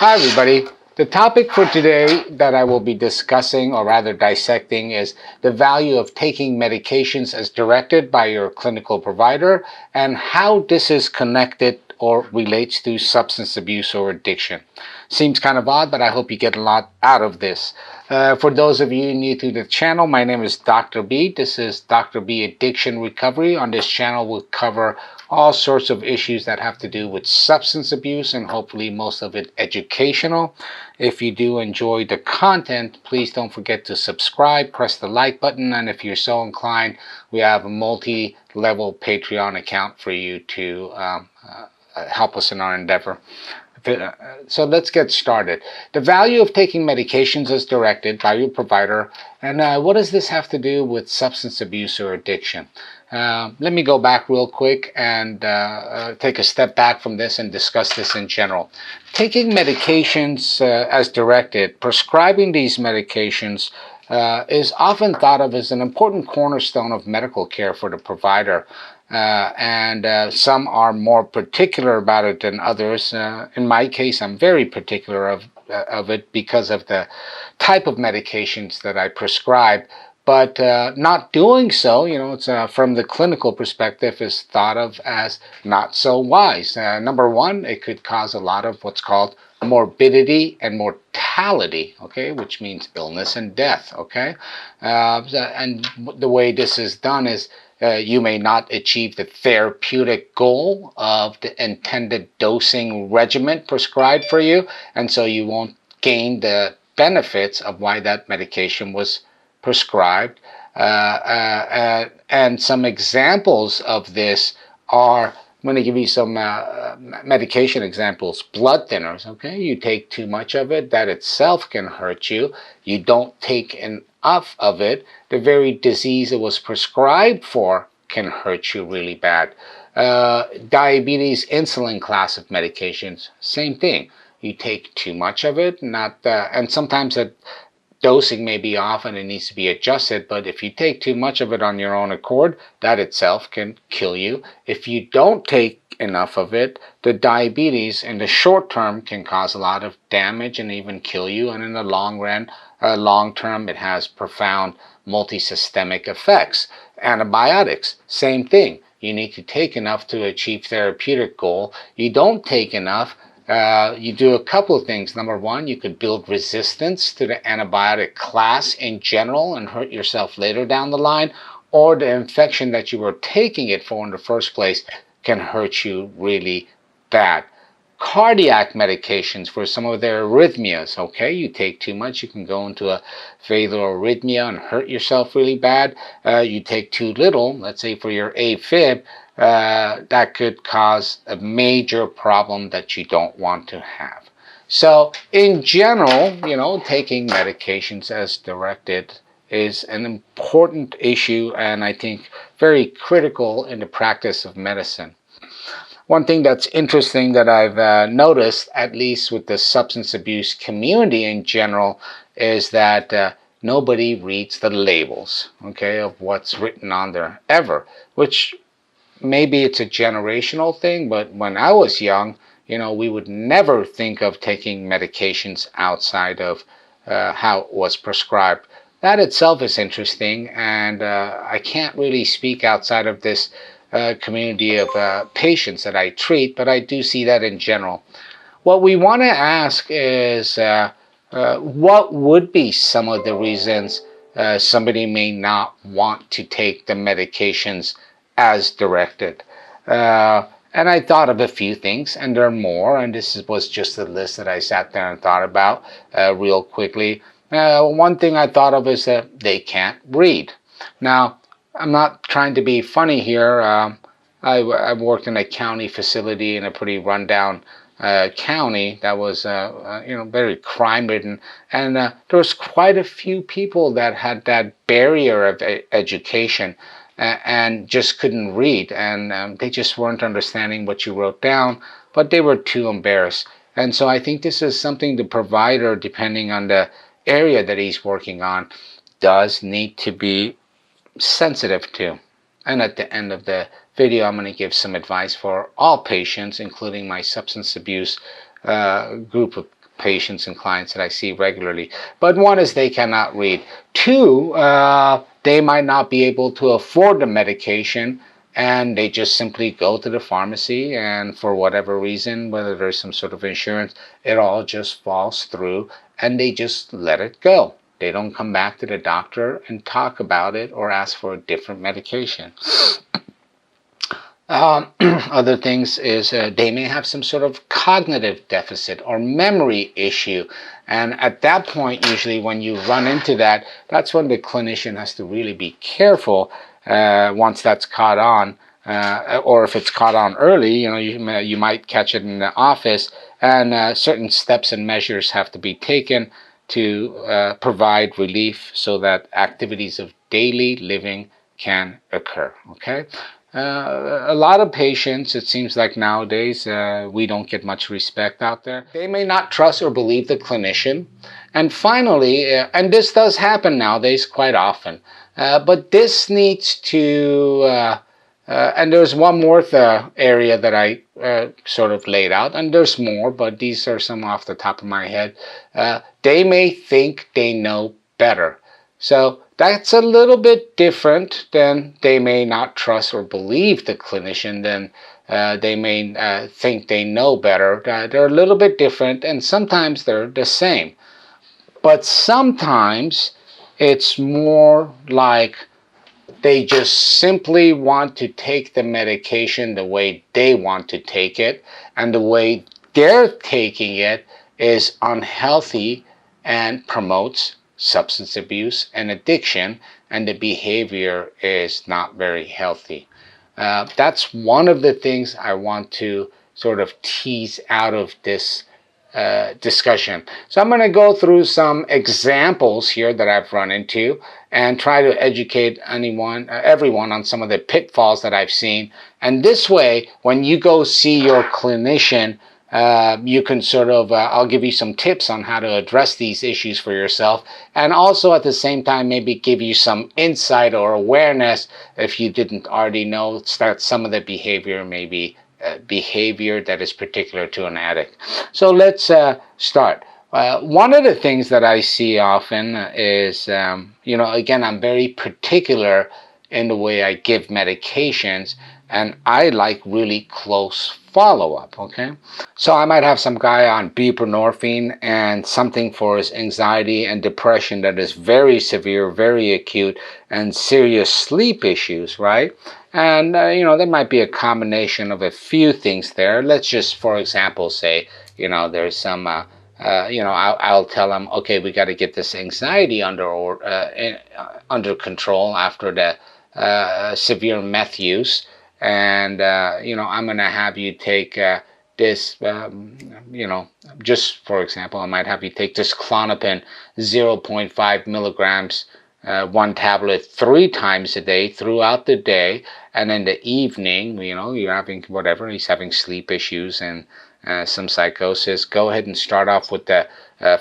Hi, everybody. The topic for today that I will be discussing, or rather dissecting, is the value of taking medications as directed by your clinical provider and how this is connected or relates to substance abuse or addiction. Seems kind of odd, but I hope you get a lot out of this. For those of you new to the channel, my name is Dr. B. This is Dr. B Addiction Recovery. On this channel, we'll cover all sorts of issues that have to do with substance abuse and hopefully most of it educational. If you do enjoy the content, please don't forget to subscribe, press the like button, and if you're so inclined, we have a multi-level Patreon account for you to help us in our endeavor. So let's get started. The value of taking medications as directed by your provider, and what does this have to do with substance abuse or addiction? Let me go back real quick and take a step back from this and discuss this in general. Taking medications as directed, prescribing these medications is often thought of as an important cornerstone of medical care for the provider. And some are more particular about it than others. In my case, I'm very particular of it because of the type of medications that I prescribe. But not doing so, it's from the clinical perspective, is thought of as not so wise. Number one, it could cause a lot of what's called morbidity and mortality, okay, which means illness and death, okay. And the way this is done is you may not achieve the therapeutic goal of the intended dosing regimen prescribed for you, and so you won't gain the benefits of why that medication was prescribed. And some examples of this are, I'm going to give you some medication examples. Blood thinners, okay? You take too much of it, that itself can hurt you. You don't take enough of it, the very disease it was prescribed for can hurt you really bad. Diabetes, insulin class of medications, same thing. You take too much of it, and sometimes that dosing may be off and it needs to be adjusted, but if you take too much of it on your own accord, that itself can kill you. If you don't take enough of it, the diabetes in the short term can cause a lot of damage and even kill you, and in the long term, it has profound multisystemic effects. Antibiotics, same thing. You need to take enough to achieve therapeutic goal. You don't take enough, you do a couple of things. Number one, you could build resistance to the antibiotic class in general and hurt yourself later down the line, or the infection that you were taking it for in the first place can hurt you really bad. Cardiac medications for some of their arrhythmias, okay? You take too much, you can go into a fatal arrhythmia and hurt yourself really bad. You take too little, let's say for your AFib, that could cause a major problem that you don't want to have. So in general, taking medications as directed is an important issue, and I think very critical in the practice of medicine. One thing that's interesting that I've noticed, at least with the substance abuse community in general, is that nobody reads the labels, okay, of what's written on there ever, which maybe it's a generational thing, but when I was young, we would never think of taking medications outside of how it was prescribed. That itself is interesting, and I can't really speak outside of this community of patients that I treat, but I do see that in general. What we want to ask is what would be some of the reasons somebody may not want to take the medications as directed. And I thought of a few things, and there are more, and this was just a list that I sat there and thought about real quickly. One thing I thought of is that they can't read. Now, I'm not trying to be funny here. I've worked in a county facility in a pretty rundown county that was very crime-ridden, and there was quite a few people that had that barrier of education and just couldn't read, and they just weren't understanding what you wrote down, but they were too embarrassed. And so I think this is something the provider, depending on the area that he's working on, does need to be sensitive to. And at the end of the video, I'm going to give some advice for all patients, including my substance abuse group of patients and clients that I see regularly. But one is they cannot read. Two, they might not be able to afford the medication, and they just simply go to the pharmacy, and for whatever reason, whether there's some sort of insurance, it all just falls through, and they just let it go. They don't come back to the doctor and talk about it or ask for a different medication. Other things is they may have some sort of cognitive deficit or memory issue. And at that point, usually when you run into that, that's when the clinician has to really be careful once that's caught on. Or if it's caught on early, you might catch it in the office, and certain steps and measures have to be taken to provide relief so that activities of daily living can occur. Okay. A lot of patients, it seems like nowadays, we don't get much respect out there. They may not trust or believe the clinician. And finally, and this does happen nowadays quite often, but this needs to, and there's one more area that I sort of laid out, and there's more, but these are some off the top of my head. They may think they know better. So that's a little bit different than they may not trust or believe the clinician. Then they may think they know better. They're a little bit different, and sometimes they're the same. But sometimes it's more like they just simply want to take the medication the way they want to take it, and the way they're taking it is unhealthy and promotes substance abuse and addiction, and the behavior is not very healthy. That's one of the things I want to sort of tease out of this discussion. So I'm going to go through some examples here that I've run into and try to educate everyone on some of the pitfalls that I've seen. And this way, when you go see your clinician, you can sort of, I'll give you some tips on how to address these issues for yourself, and also at the same time maybe give you some insight or awareness if you didn't already know that some of the behavior may be behavior that is particular to an addict. So let's start. One of the things that I see often is, again, I'm very particular in the way I give medications, and I like really close follow-up, okay? So I might have some guy on buprenorphine and something for his anxiety and depression that is very severe, very acute, and serious sleep issues, right? And, there might be a combination of a few things there. Let's just, for example, say, there's some, I'll tell him, okay, we got to get this anxiety under control after the severe meth use. And, I'm going to have you take this, just for example, I might have you take this Klonopin 0.5 milligrams, one tablet 3 times a day throughout the day. And in the evening, you're having whatever, he's having sleep issues and some psychosis. Go ahead and start off with the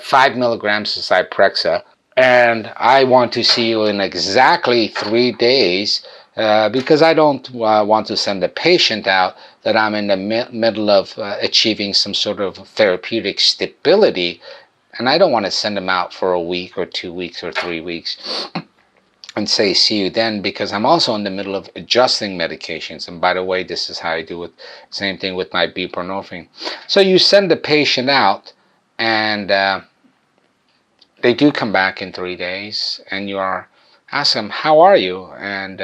5 milligrams of Zyprexa. And I want to see you in exactly 3 days. Because I don't want to send the patient out that I'm in the middle of achieving some sort of therapeutic stability, and I don't want to send them out for a week or 2 weeks or 3 weeks and say see you then, because I'm also in the middle of adjusting medications. And by the way, this is how I do it. Same thing with my buprenorphine. So you send the patient out, and they do come back in 3 days, and you ask them, how are you? And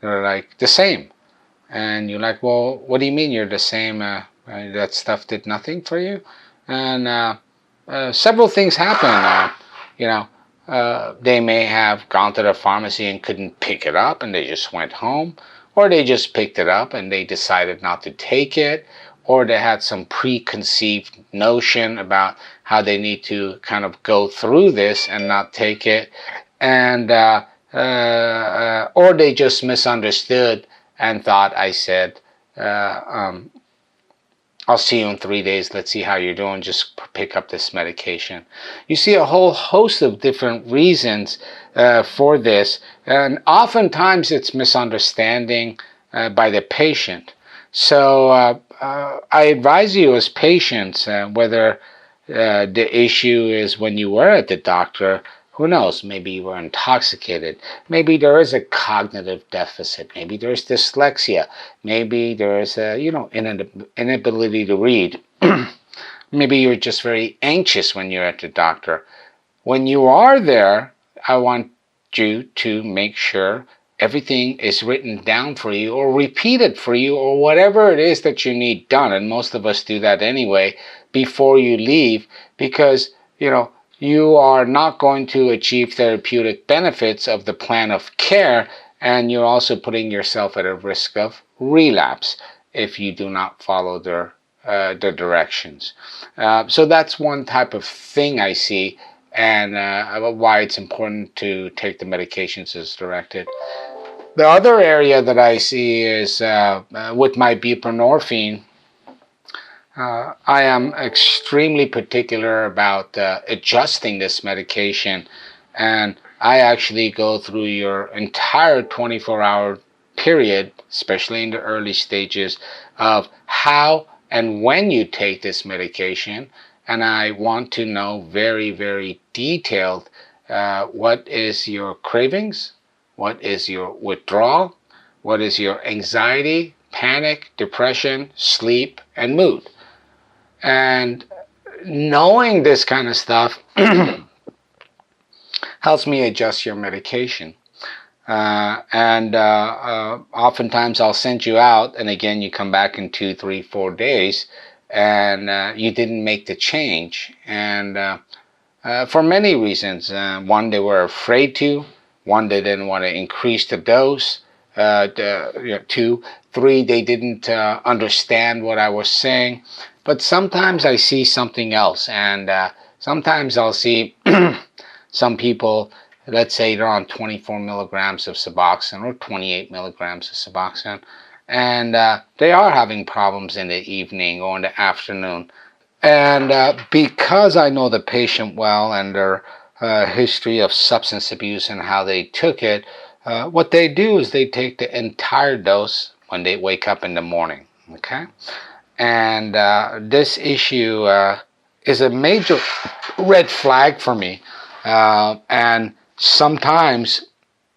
they're like, the same. And you're like, well, what do you mean you're the same? That stuff did nothing for you? And several things happen. They may have gone to the pharmacy and couldn't pick it up, and they just went home. Or they just picked it up and they decided not to take it. Or they had some preconceived notion about how they need to kind of go through this and not take it. And or they just misunderstood and thought I said, I'll see you in 3 days. Let's see how you're doing. Just pick up this medication. You see a whole host of different reasons for this. And oftentimes it's misunderstanding by the patient. So I advise you as patients, whether The issue is when you were at the doctor, who knows? Maybe you were intoxicated. Maybe there is a cognitive deficit. Maybe there's dyslexia. Maybe there is a, inability to read. Maybe you're just very anxious when you're at the doctor. When you are there, I want you to make sure everything is written down for you or repeated for you or whatever it is that you need done. And most of us do that anyway before you leave, because, you are not going to achieve therapeutic benefits of the plan of care, and you're also putting yourself at a risk of relapse if you do not follow the directions. So that's one type of thing I see, and why it's important to take the medications as directed. The other area that I see is with my buprenorphine. I am extremely particular about adjusting this medication, and I actually go through your entire 24-hour period, especially in the early stages, of how and when you take this medication, and I want to know very, very detailed what is your cravings, what is your withdrawal, what is your anxiety, panic, depression, sleep, and mood. And knowing this kind of stuff helps me adjust your medication. And oftentimes I'll send you out, and again, you come back in 2, 3, 4 days, and you didn't make the change. And for many reasons. One, they were afraid to. One, they didn't want to increase the dose. 2, 3, they didn't understand what I was saying. But sometimes I see something else, and sometimes I'll see some people, let's say they're on 24 milligrams of suboxone or 28 milligrams of suboxone, and they are having problems in the evening or in the afternoon. And because I know the patient well and their history of substance abuse and how they took it, what they do is they take the entire dose when they wake up in the morning, okay? And this issue is a major red flag for me. And sometimes,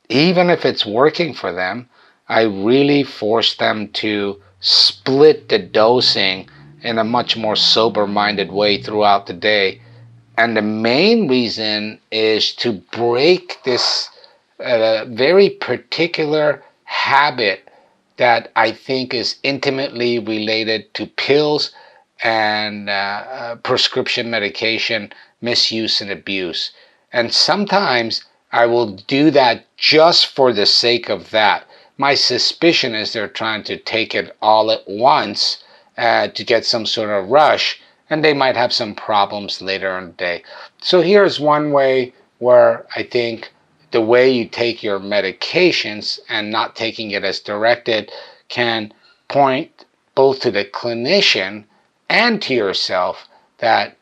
even if it's working for them, I really force them to split the dosing in a much more sober-minded way throughout the day. And the main reason is to break this very particular habit that I think is intimately related to pills and prescription medication misuse and abuse. And sometimes I will do that just for the sake of that. My suspicion is they're trying to take it all at once to get some sort of rush, and they might have some problems later in the day. So here's one way where I think the way you take your medications and not taking it as directed can point both to the clinician and to yourself that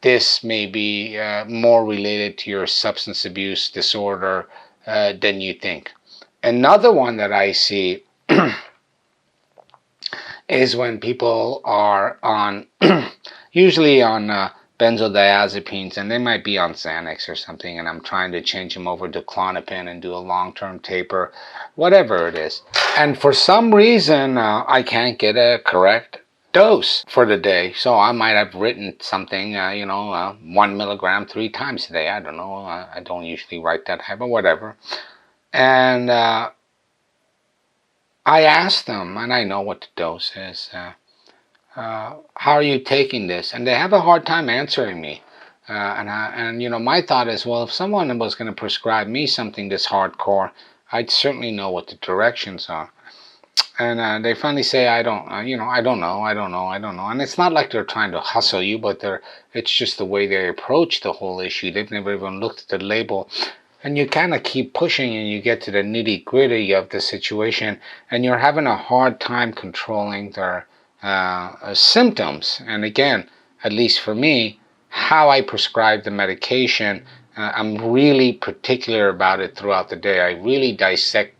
this may be more related to your substance abuse disorder than you think. Another one that I see is when people are on, usually on benzodiazepines, and they might be on Xanax or something, and I'm trying to change them over to Klonopin and do a long-term taper, whatever it is. And for some reason, I can't get a correct dose for the day. So I might have written something, 1 milligram 3 times a day. I don't know. I don't usually write that high, but whatever. And I asked them, and I know what the dose is. How are you taking this? And they have a hard time answering me. My thought is, well, if someone was going to prescribe me something this hardcore, I'd certainly know what the directions are. And they finally say, I don't know. And it's not like they're trying to hustle you, but it's just the way they approach the whole issue. They've never even looked at the label. And you kind of keep pushing and you get to the nitty gritty of the situation, and you're having a hard time controlling their symptoms. And again, at least for me, how I prescribe the medication, I'm really particular about it throughout the day. I really dissect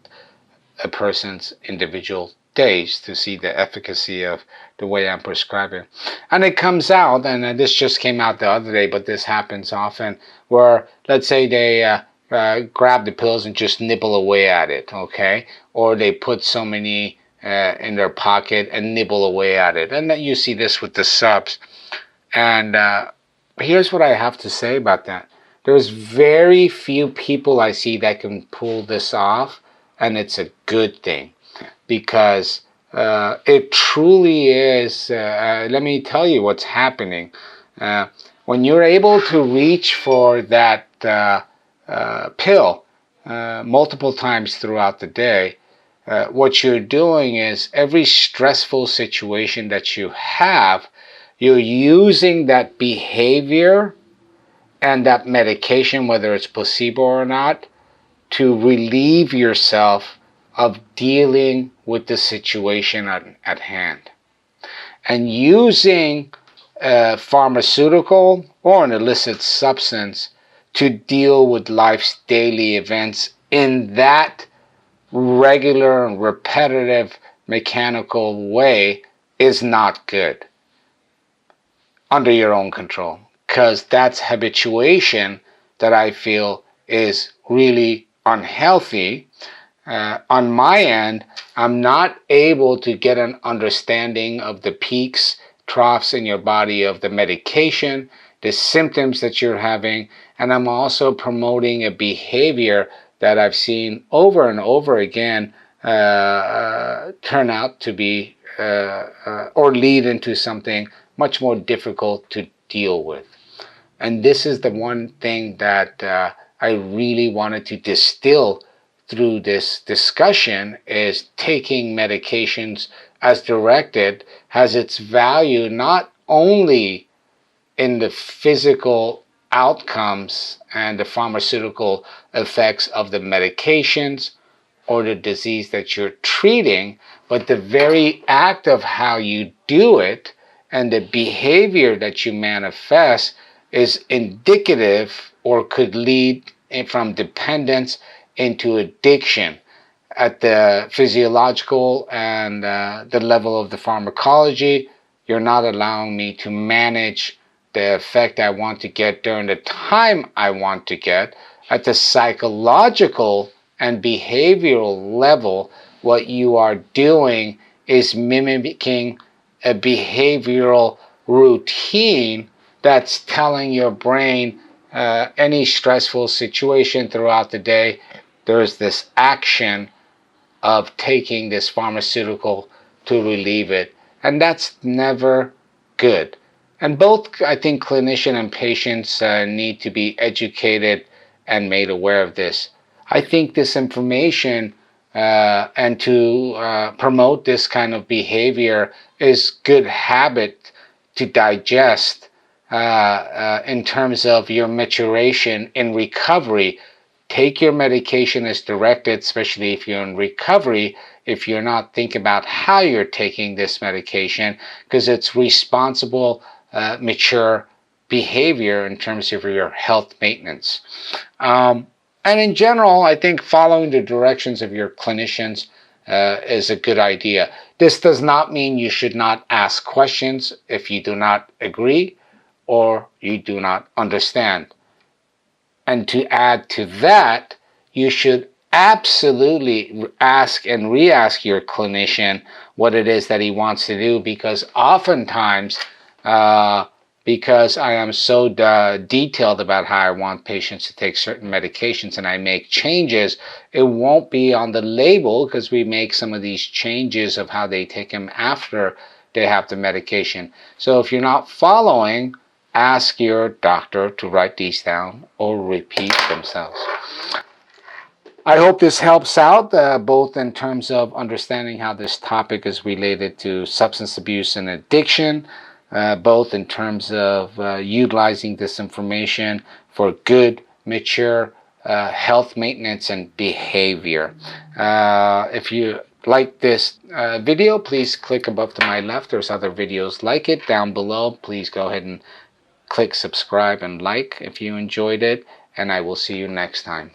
a person's individual days to see the efficacy of the way I'm prescribing. And it comes out, and this just came out the other day, but this happens often, where let's say they grab the pills and just nibble away at it, okay? Or they put so many in their pocket and nibble away at it. And then you see this with the subs. And here's what I have to say about that. There's very few people I see that can pull this off, and it's a good thing, because it truly is. Let me tell you what's happening. When you're able to reach for that pill multiple times throughout the day, what you're doing is every stressful situation that you have, you're using that behavior and that medication, whether it's placebo or not, to relieve yourself of dealing with the situation at hand. And using a pharmaceutical or an illicit substance to deal with life's daily events in that regular and repetitive mechanical way is not good under your own control, because that's habituation that I feel is really unhealthy. On my end, I'm not able to get an understanding of the peaks, troughs in your body of the medication, the symptoms that you're having, and I'm also promoting a behavior that I've seen over and over again turn out to be or lead into something much more difficult to deal with. And this is the one thing that I really wanted to distill through this discussion, is taking medications as directed has its value not only in the physical outcomes and the pharmaceutical effects of the medications or the disease that you're treating, but the very act of how you do it and the behavior that you manifest is indicative or could lead from dependence into addiction. At the physiological and the level of the pharmacology, you're not allowing me to manage the effect I want to get during the time I want to get. At the psychological and behavioral level, what you are doing is mimicking a behavioral routine that's telling your brain any stressful situation throughout the day, there's this action of taking this pharmaceutical to relieve it. And that's never good. And both, I think, clinician and patients need to be educated and made aware of this. I think this information and to promote this kind of behavior is good habit to digest in terms of your maturation in recovery. Take your medication as directed, especially if you're in recovery, if you're not thinking about how you're taking this medication, because it's responsible, mature behavior in terms of your health maintenance. And in general, I think following the directions of your clinicians is a good idea. This does not mean you should not ask questions if you do not agree or you do not understand. And to add to that, you should absolutely ask and re-ask your clinician what it is that he wants to do, because oftentimes, because I am so detailed about how I want patients to take certain medications and I make changes, it won't be on the label because we make some of these changes of how they take them after they have the medication. So if you're not following, ask your doctor to write these down or repeat themselves. I hope this helps out, both in terms of understanding how this topic is related to substance abuse and addiction, both in terms of utilizing this information for good, mature health maintenance and behavior. If you like this video, please click above to my left. There's other videos like it down below. Please go ahead and click subscribe and like if you enjoyed it, and I will see you next time.